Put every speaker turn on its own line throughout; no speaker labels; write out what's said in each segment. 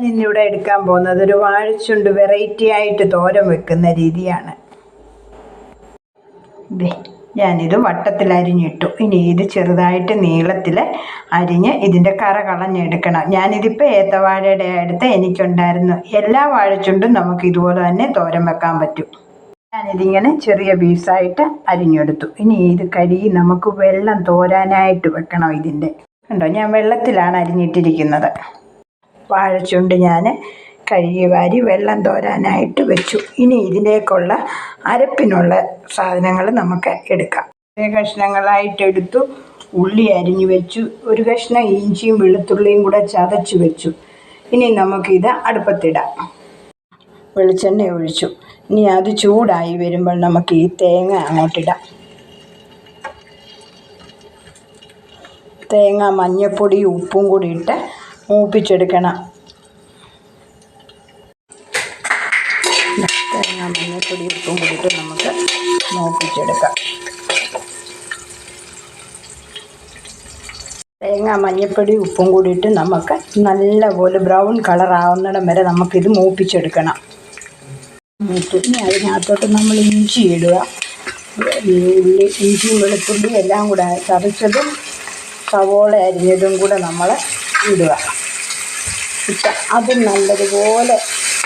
ഇന്നിവിടെ എടുക്കാൻ പോകുന്നത് ഒരു വാഴച്ചുണ്ട് വെറൈറ്റി ആയിട്ട് തോരൻ വെക്കുന്ന രീതിയാണ്. ഞാനിത് വട്ടത്തിൽ അരിഞ്ഞിട്ടു. ഇനി ഇത് ചെറുതായിട്ട് നീളത്തിൽ അരിഞ്ഞ് ഇതിൻ്റെ കറ കളഞ്ഞെടുക്കണം. ഞാനിതിപ്പോൾ ഏത്തവാഴയുടെ അടുത്ത് എനിക്കുണ്ടായിരുന്നു. എല്ലാ വാഴച്ചുണ്ടും നമുക്ക് ഇതുപോലെ തന്നെ തോരൻ വെക്കാൻ പറ്റും. ഞാനിതിങ്ങനെ ചെറിയ പീസായിട്ട് അരിഞ്ഞെടുത്തു. ഇനി ഇത് കഴുകി നമുക്ക് വെള്ളം തോരാനായിട്ട് വെക്കണം. ഇതിൻ്റെ കണ്ടോ, ഞാൻ വെള്ളത്തിലാണ് അരിഞ്ഞിട്ടിരിക്കുന്നത്. വാഴച്ചുണ്ട് ഞാൻ കഴുകി വാരി വെള്ളം തോരാനായിട്ട് വെച്ചു. ഇനി ഇതിലേക്കുള്ള അരപ്പിനുള്ള സാധനങ്ങൾ നമുക്ക് എടുക്കാം. കഷ്ണങ്ങളായിട്ട് എടുത്തു. ഉള്ളി അരിഞ്ഞു വെച്ചു. ഒരു കഷ്ണം ഇഞ്ചിയും വെളുത്തുള്ളിയും കൂടെ ചതച്ച് വെച്ചു. ഇനി നമുക്കിത് അടുപ്പത്തിടാം. വെളിച്ചെണ്ണ ഒഴിച്ചു. ഇനി അത് ചൂടായി വരുമ്പോൾ നമുക്ക് ഈ തേങ്ങ അങ്ങോട്ടിടാം. തേങ്ങ മഞ്ഞൾപ്പൊടി ഉപ്പും കൂടി ഇട്ട് മൂപ്പിച്ചെടുക്കണം. തേങ്ങ മഞ്ഞൾപ്പൊടി ഉപ്പും കൂടിയിട്ട് നമുക്ക് മൂപ്പിച്ചെടുക്കാം. തേങ്ങ മഞ്ഞൾപ്പൊടി ഉപ്പും കൂടിയിട്ട് നമുക്ക് നല്ലപോലെ ബ്രൗൺ കളറാവുന്നിടം വരെ നമുക്കിത് മൂപ്പിച്ചെടുക്കണം. ഇനി അതിനകത്തോട്ട് നമ്മൾ ഇഞ്ചി ഇടുക. ഉള്ളി ഇഞ്ചിയും വെളുത്തുള്ളി എല്ലാം കൂടെ ചതച്ചതും സവോള അരിഞ്ഞതും കൂടെ നമ്മൾ ഇടുക. ഇട്ട് അത് നല്ലതുപോലെ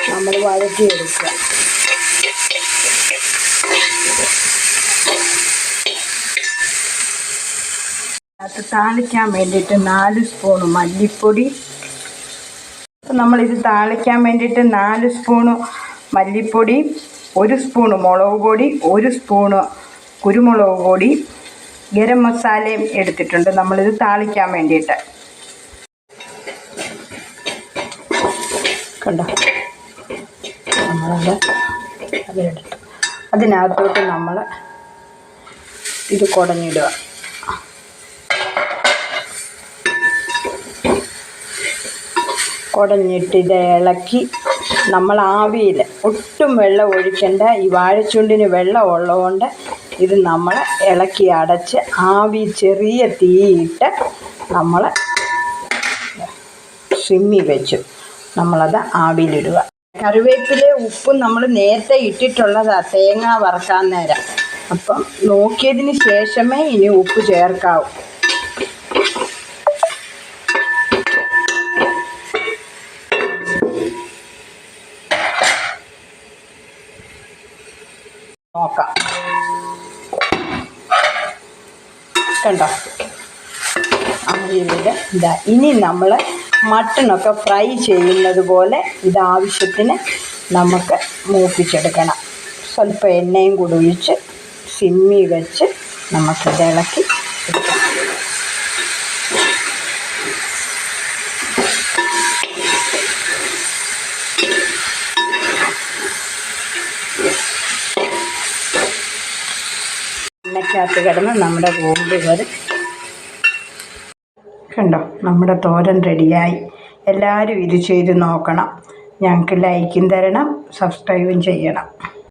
നമ്മൾ വഴറ്റിയെടുക്കുക. അത് താളിക്കാൻ വേണ്ടിയിട്ട് 4 സ്പൂണ് മല്ലിപ്പൊടി. അപ്പം നമ്മളിത് താളിക്കാൻ വേണ്ടിയിട്ട് 4 സ്പൂണ് മല്ലിപ്പൊടി, 1 സ്പൂണ് മുളക് പൊടി, 1 സ്പൂണ് കുരുമുളക് പൊടി, ഗരം മസാലയും എടുത്തിട്ടുണ്ട് നമ്മളിത് താളിക്കാൻ വേണ്ടിയിട്ട്. കണ്ടോ, അതെടുത്തു. അതിനകത്തോട്ട് നമ്മൾ ഇത് കുടഞ്ഞിടുക. കുടഞ്ഞിട്ട് ഇത് ഇളക്കി നമ്മൾ ആവിയിൽ ഒട്ടും വെള്ളം ഒഴിക്കേണ്ട. ഈ വാഴച്ചുണ്ടിന് വെള്ളം ഉള്ളതുകൊണ്ട് ഇത് നമ്മൾ ഇളക്കി അടച്ച് ആവി ചെറിയ തീയിട്ട് നമ്മൾ സിമ്മിൽ വെച്ചു നമ്മളത് ആവിയിലിടുക. കറിവേപ്പില ഉപ്പും നമ്മൾ നേരത്തെ ഇട്ടിട്ടുള്ളതാണ് തേങ്ങ വറുക്കാൻ നേരം. അപ്പം നോക്കിയതിന് ശേഷമേ ഇനി ഉപ്പ് ചേർക്കാവൂ. നോക്കാം. കണ്ടോ, ഇതാ. ഇനി നമ്മൾ മട്ടണൊക്കെ ഫ്രൈ ചെയ്യുന്നത് പോലെ ഇതാവശ്യത്തിന് നമുക്ക് മൂപ്പിച്ചെടുക്കണം. സ്വല്പം എണ്ണയും കൂടി ഒഴിച്ച് സിമ്മിൽ വെച്ച് നമുക്കിത് ഇളക്കി എടുക്കാം. എണ്ണയ്ക്കകത്ത് കിടന്ന് നമ്മുടെ കൂമ്പ് വരും. കണ്ടോ, നമ്മുടെ തോരൻ റെഡിയായി. എല്ലാവരും ഇത് ചെയ്ത് നോക്കണം. ഞങ്ങൾക്ക് ലൈക്കും തരണം, സബ്സ്ക്രൈബും ചെയ്യണം.